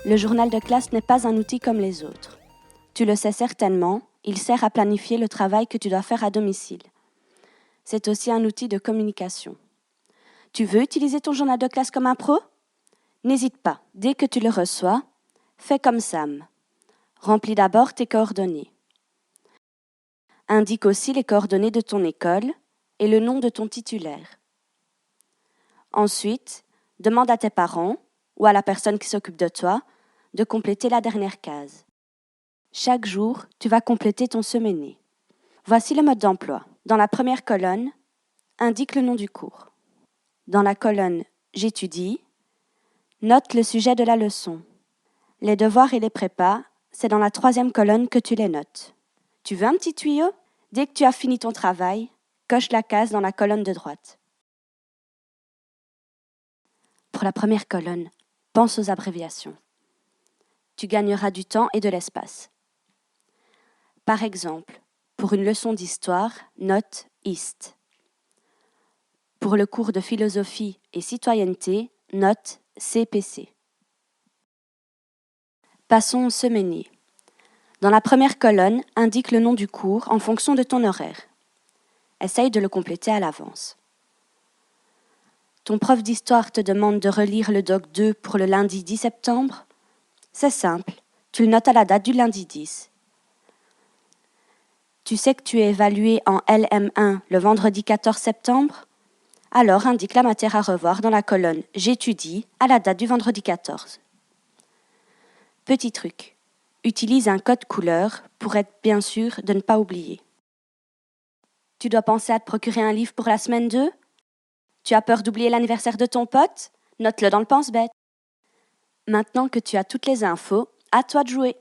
Le journal de classe n'est pas un outil comme les autres. Tu le sais certainement, il sert à planifier le travail que tu dois faire à domicile. C'est aussi un outil de communication. Tu veux utiliser ton journal de classe comme un pro? N'hésite pas, dès que tu le reçois, fais comme Sam. Remplis d'abord tes coordonnées. Indique aussi les coordonnées de ton école et le nom de ton titulaire. Ensuite, demande à tes parents ou à la personne qui s'occupe de toi de compléter la dernière case. Chaque jour, tu vas compléter ton semainier. Voici le mode d'emploi. Dans la première colonne, indique le nom du cours. Dans la colonne « J'étudie », note le sujet de la leçon. Les devoirs et les prépas, c'est dans la troisième colonne que tu les notes. Tu veux un petit tuyau? Dès que tu as fini ton travail, coche la case dans la colonne de droite. Pour la première colonne, pense aux abréviations. Tu gagneras du temps et de l'espace. Par exemple, pour une leçon d'histoire, note IST. Pour le cours de philosophie et citoyenneté, note CPC. Passons au semainier. Dans la première colonne, indique le nom du cours en fonction de ton horaire. Essaye de le compléter à l'avance. Ton prof d'histoire te demande de relire le doc 2 pour le lundi 10 septembre. C'est simple, tu le notes à la date du lundi 10. Tu sais que tu es évalué en LM1 le vendredi 14 septembre? Alors indique la matière à revoir dans la colonne « J'étudie » à la date du vendredi 14. Petit truc, utilise un code couleur pour être bien sûr de ne pas oublier. Tu dois penser à te procurer un livre pour la semaine 2? Tu as peur d'oublier l'anniversaire de ton pote? Note-le dans le pense-bête. Maintenant que tu as toutes les infos, à toi de jouer.